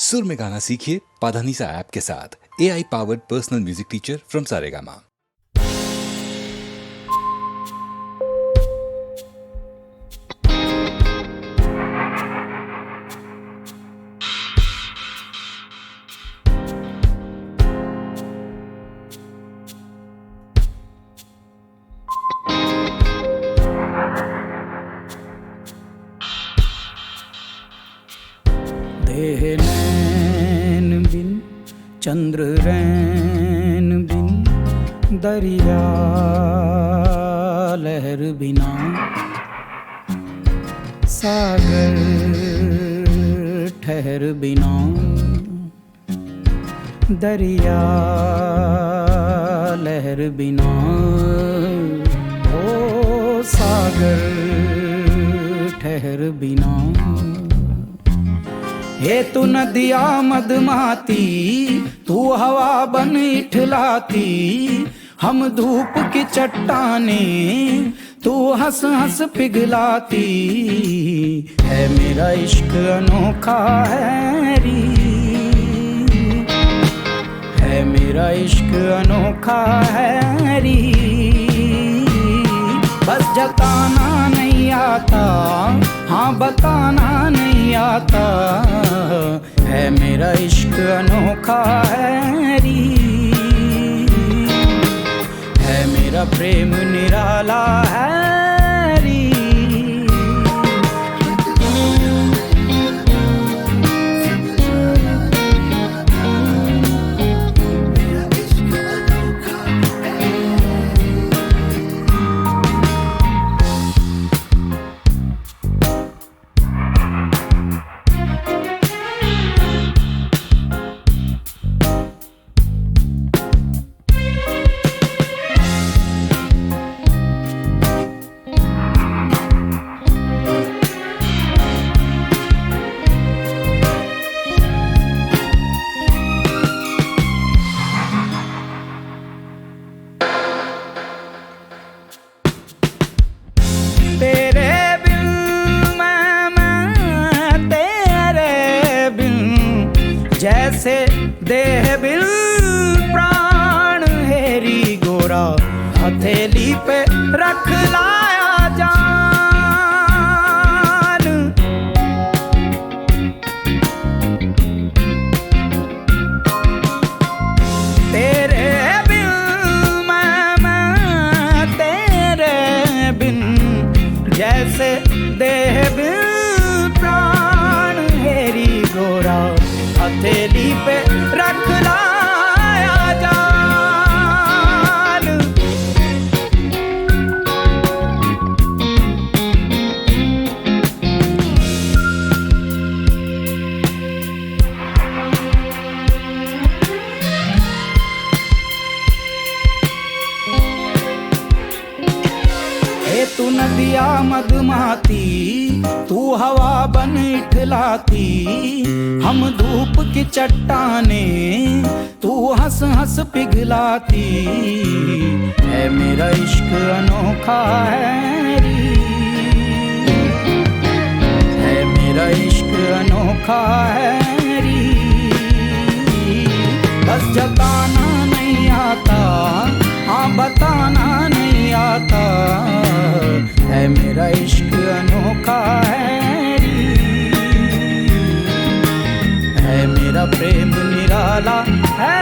सुर में गाना सीखिए पाधानीसा ऐप के साथ। AI powered personal music teacher from Saregama. देह नैन बिन चंद्र रैन बिन दरिया लहर बिना सागर ठहर बिना दरिया लहर बिना ओ सागर ठहर बिना हे तू नदिया मदमाती तू हवा बन इठलाती हम धूप की चट्टाने तू हंस हंस पिघलाती है मेरा इश्क अनोखा है मेरा इश्क अनोखा है बस जताना नहीं आता हाँ बताना नहीं आता है मेरा इश्क अनोखा है मेरा प्रेम निराला है जैसे देह बिल प्राण हेरी गोरा हथेली पे रख लाया जान तेरे बिन मैं तेरे बिन जैसे देह बिल प्राण हेरी गोरा हथेली पे रख लाया जान हे तू नदिया मदमाती तू हवा बन इठलाती हम धूप की चट्टाने तू हंस हंस पिघलाती है मेरा इश्क अनोखा है मेरा इश्क अनोखा है बस जताना नहीं आता हाँ बताना नहीं आता है मेरा इश्क अनोखा है मेरा प्रेम निराला है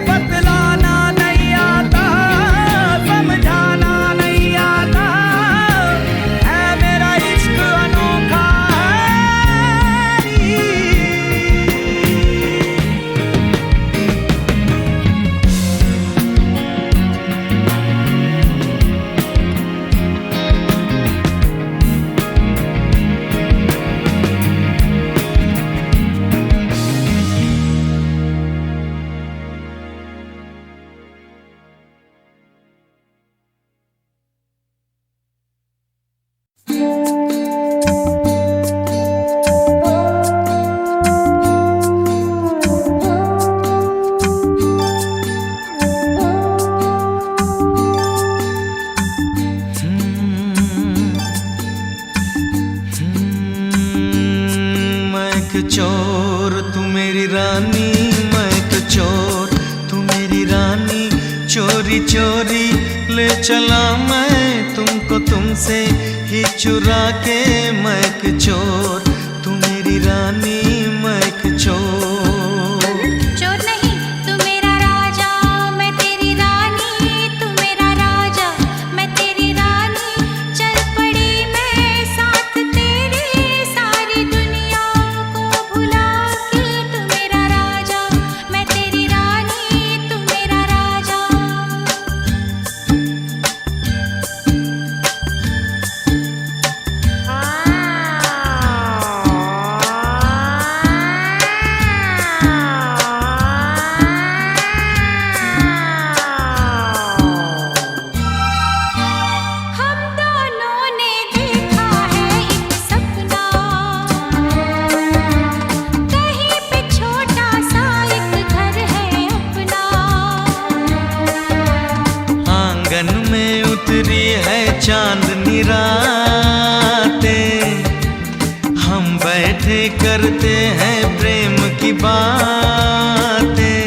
बतलाना नहीं आता समझाना नहीं आता है मेरा इश्क अनोखा चोर तू मेरी रानी, मैं एक चोर तू मेरी रानी। चोरी चोरी ले चला मैं तुमको तुमसे ही चुरा के, मैं एक चोर तू मेरी रानी, मैं एक चोर। चोर नहीं तू मेरा राजा, मैं तेरी रानी, तू मेरा राजा मैं तेरी रानी। चल पड़ी मैं साथ तेरे, सारी दुनिया को भुला के। तू मेरा राजा मैं तेरी रानी, तू मेरा राजा। हम दोनों ने देखा है एक सपना, कहीं पे छोटा सा एक घर है अपना। आंगन में उतरी है चांदनी रातें, हम बैठे करते हैं प्रेम की बातें।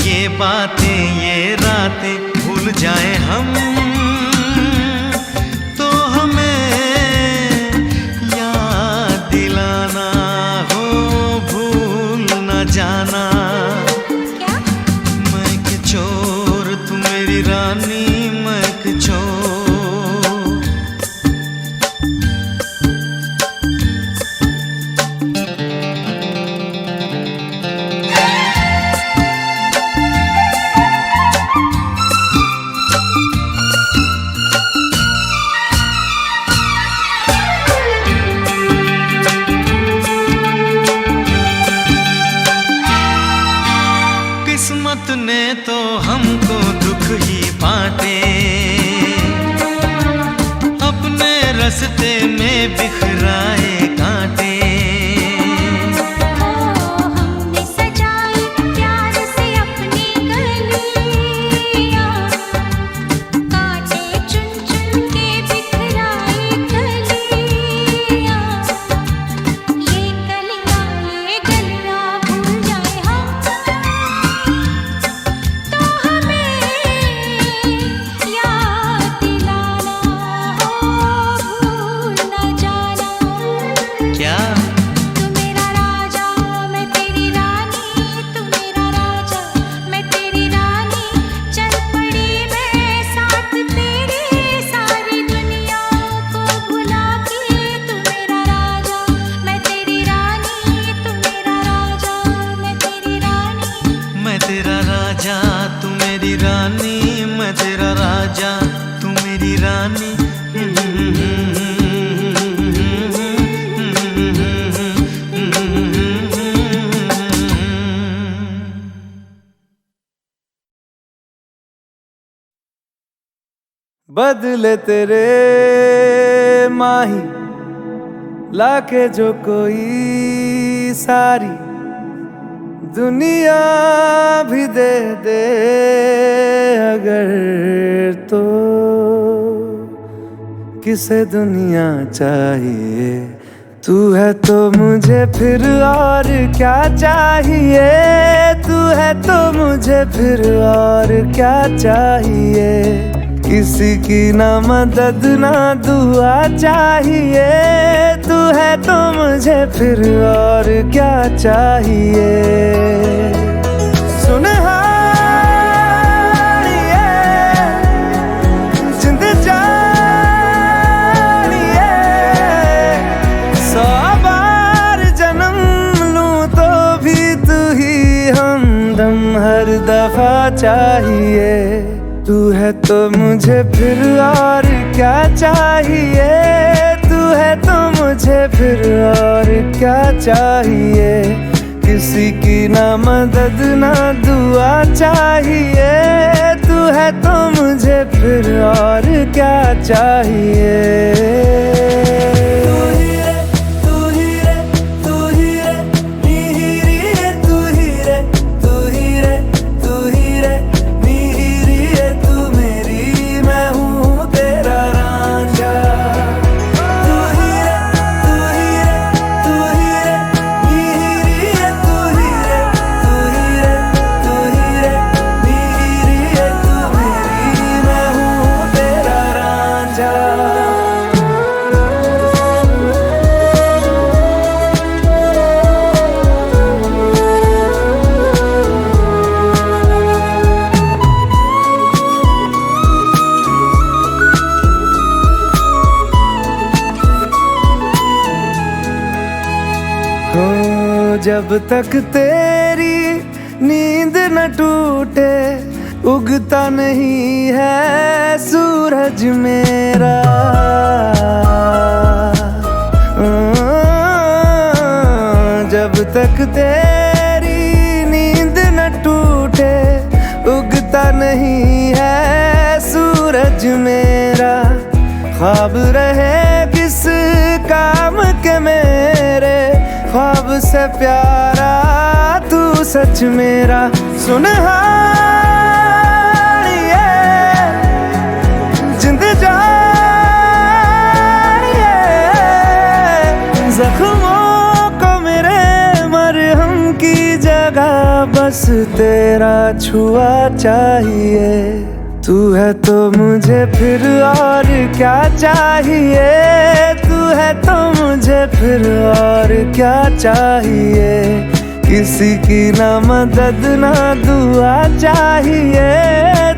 ये बातें ये रातें भूल जाए हम, तो हमें याद दिलाना हो, भूल न जाना। क्या मैं एक चोर तू मेरी रानी, मैं एक चोर। किस्मत ने तो हमको दुख ही बांटे, अपने रास्ते में बिखराए कांटे। हमने सजाई प्यार से अपनी गलियां, कांटे चुन चुन के बिखराई गलियां। ये गलियां भूल जाए हम, तो हमें याद दिलाना हो, भूल न जाना। क्या तू मेरा राजा मैं तेरी रानी, तू मेरा राजा मैं तेरी रानी। चल पड़ी मैं साथ तेरे, सारी दुनिया को भुला के। तू मेरा राजा मैं तेरी रानी, तू मेरा राजा मैं तेरी रानी। मैं तेरा राजा तू मेरी रानी, मैं तेरा राजा तू मेरी रानी। बदले तेरे माही लाके जो कोई सारी दुनिया भी दे दे अगर, तो किसे दुनिया चाहिए। तू है तो मुझे फिर और क्या चाहिए, तू है तो मुझे फिर और क्या चाहिए। किसी की ना मदद ना दुआ चाहिए, तू है तो मुझे फिर और क्या चाहिए। सुन हारिए जिंद जानिए, 100 बार जन्म लूं तो भी तू ही हमदम हर दफा चाहिए। तू है तो मुझे फिर और क्या चाहिए, तू है तो मुझे फिर और क्या चाहिए। किसी की ना मदद ना दुआ चाहिए, तू है तो मुझे फिर और क्या चाहिए। जब तक तेरी नींद न टूटे उगता नहीं है सूरज मेरा। जब तक तेरी नींद न टूटे उगता नहीं है सूरज मेरा। ख्वाब रहे किस काम के मेरे ख्वाब से प्यारा तू सच मेरा। सुनहार ये जिंद जान ये जख्मों को मेरे मरहम की जगह बस तेरा छुआ चाहिए। तू है तो मुझे फिर और क्या चाहिए। तू है तो मुझे फिर और क्या चाहिए। किसी की ना मदद ना दुआ चाहिए।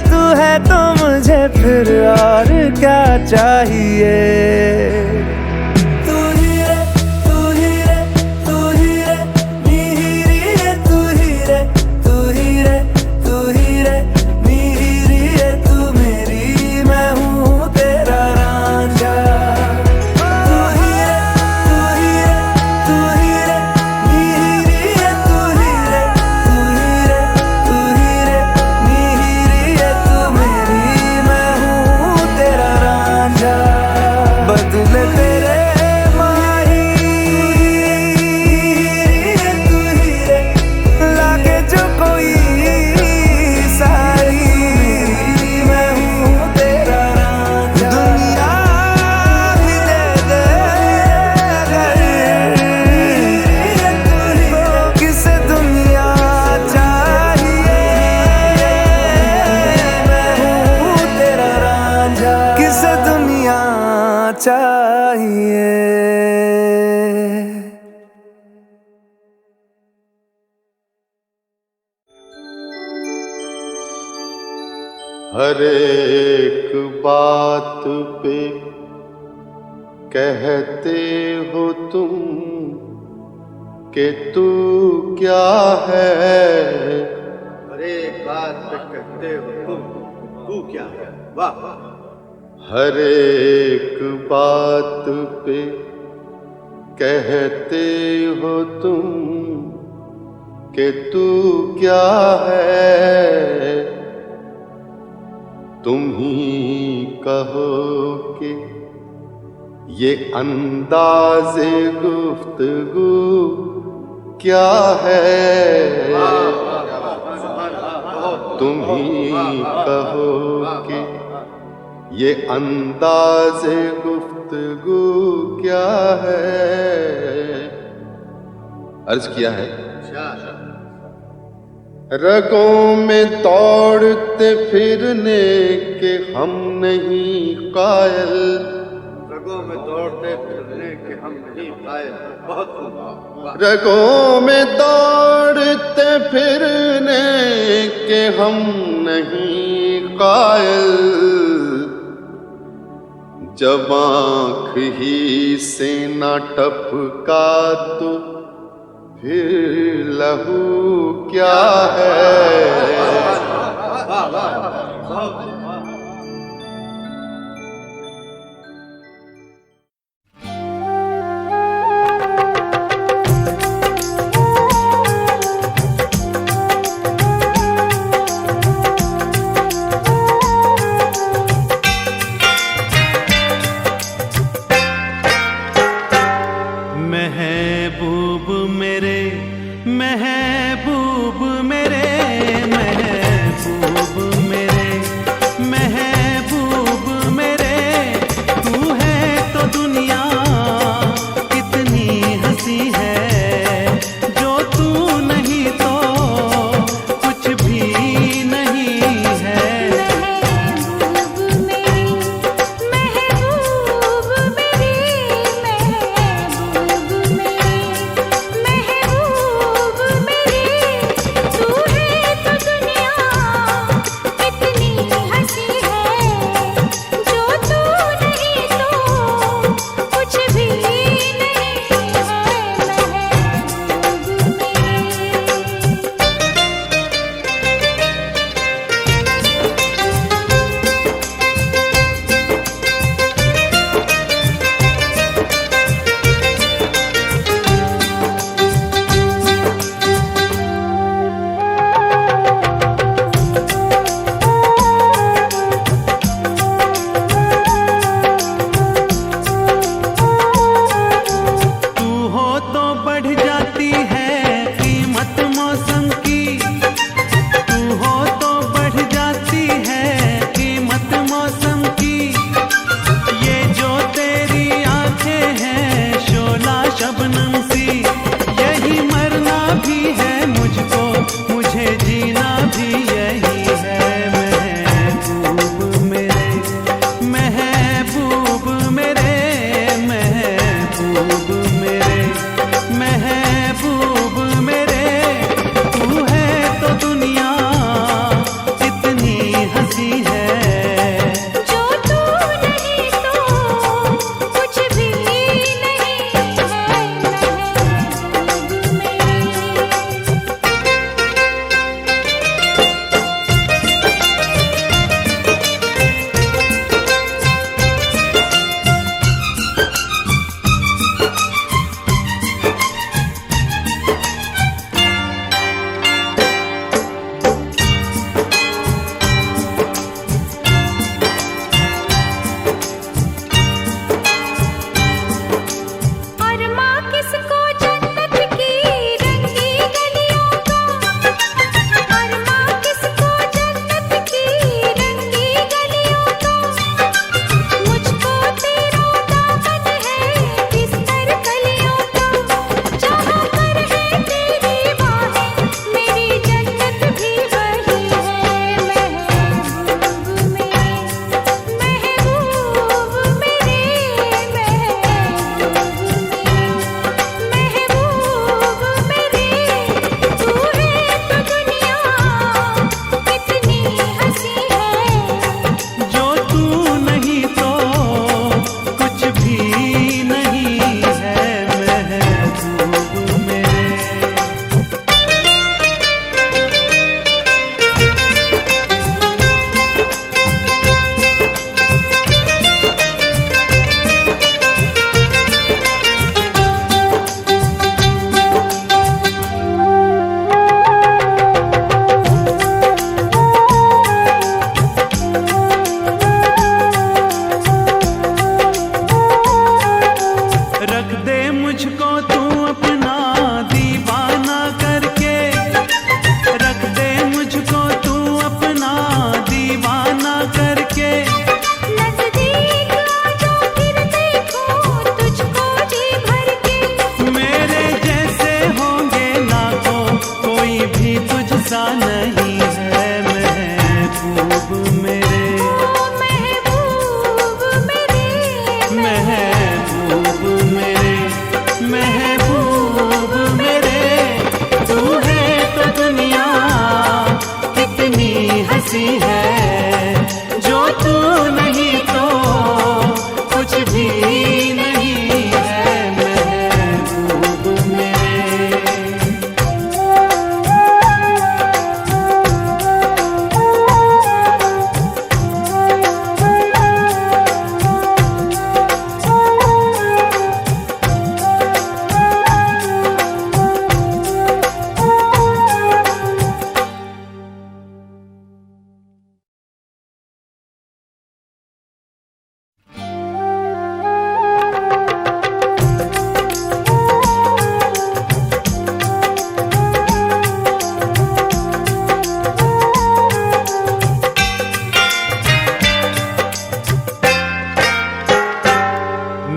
तू है तो मुझे फिर और क्या चाहिए। तू ही रे तू ही रे तू ही रे नीरी रे तू ही रे तू ही रे तू ही रे नीरी रे तू मेरी मैं हूँ तेरा रांझा। तू ही रे तू ही रे तू ही रे नीरी रे तू ही रे तू ही रे तू ही रे नीरी रे तू मेरी मैं हूँ तेरा रांझा। बदले तेरे माही तू ही रे लागे जो कोई सारी मैं हूँ तेरा रांझा। दुनिया भी दे दे अगर तो किसे दुनिया चाहिए। मैं हूँ तेरा रांझा किसे दुनिया चाहिए। हर एक बात पे कहते हो तुम कि तू क्या है। हर एक बात पे कहते हो तुम तू क्या है। वाह हर एक बात पे कहते हो तुम कि तू क्या है। तुम ही कहो कि ये अंदाज़े गुफ्तगू क्या है। तुम ही कहो कि ये अंदाज़े गुफ्तगू क्या है। अर्ज किया है रगों में दौड़ते फिरने के हम नहीं कायल। रगों में दौड़ते फिरने के हम नहीं कायल। बहुत खूब। रगों में दौड़ते फिरने के हम नहीं कायल। जब आँख ही से न टपका तो फिर लहू क्या है। महबूब मेरे महबूब मेरे महबूब मेरे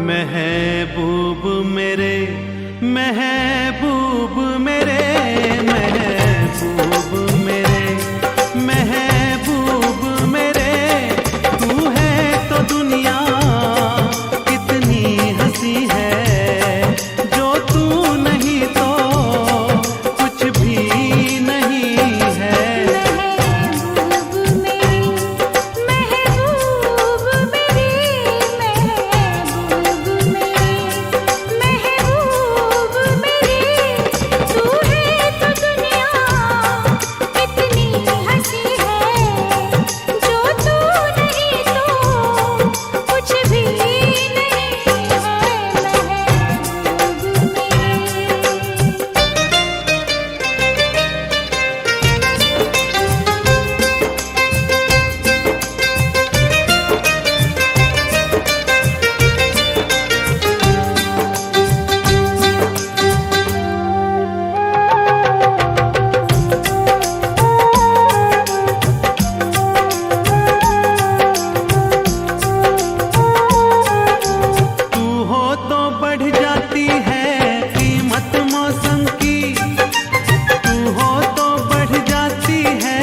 महबूब मेरे महबूब मेरे महबूब मेरे महबूब मेरे, तू है तो दुनिया कितनी हंसी है, जो तू नहीं तो कुछ भी नहीं है। महबूब मेरे महबूब मेरे महबूब मेरे महबूब मेरे, तू है तो दुनिया कितनी हंसी है, जो तू नहीं तो कुछ भी नहीं है। महबूब तू हो तो बढ़ जाती है कीमत मौसम की, तू हो तो बढ़ जाती है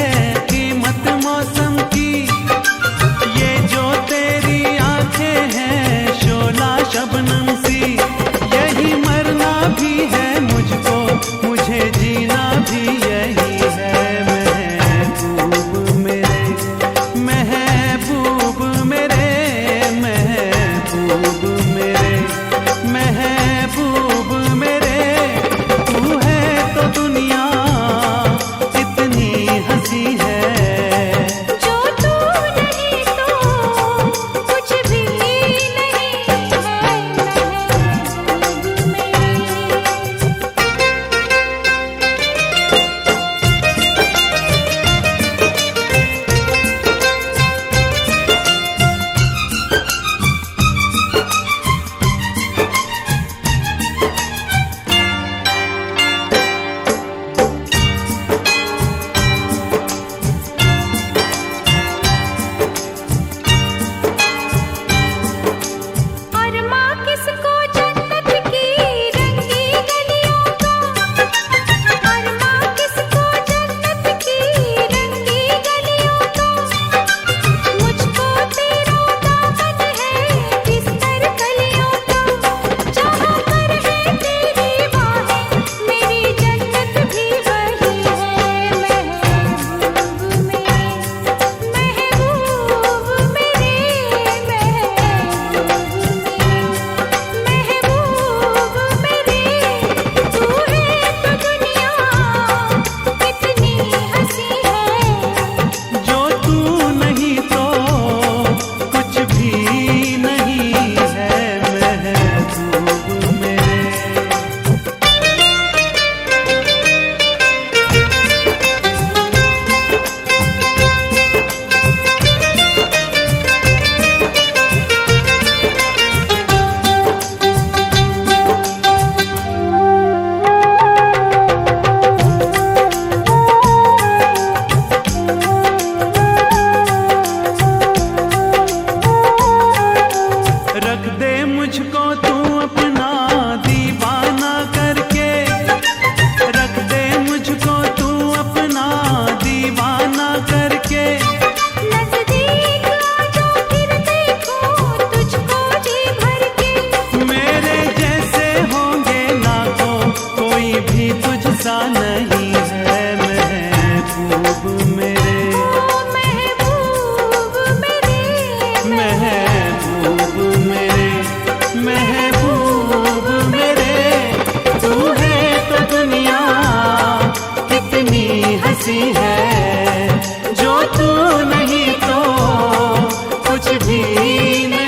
कीमत मौसम की, ये जो तेरी आंखें हैं शोला शबनम सी, यही मरना भी है मुझको, मुझे जीना भी यही है। महबूब मेरे महबूब मेरे महबूब मेरे महबूब मेरे, तू है तो दुनिया कितनी हंसी है, जो तू नहीं तो कुछ भी नहीं है। महबूब मेरे और माँ किसको जन्नत की रंगी गलियों का, और माँ किसको जन्नत की रंगी गलियों का, मुझको तेरा दामन है बिस्तर कलियों का, जहाँ पर है तेरी बाहें मेरी जन्नत भी वही है। महबूब मेरे महबूब मेरे महबूब मेरे, तू है तो दुनिया कितनी हंसी है, जो तू नहीं तो कुछ भी नहीं है। महबूब मेरे रख दे मुझको तू अपना दीवाना करके, रख दे मुझको तू अपना दीवाना करके, नजदीक आजा फिर देखो तुझको जी भर के, मेरे जैसे होंगे लाखों कोई भी तुझसा नहीं है। महबूब मेरे महबूब मेरे महबूब मेरे महबूब मेरे, तू है तो दुनिया कितनी हंसी है, जो तू नहीं तो कुछ भी नहीं।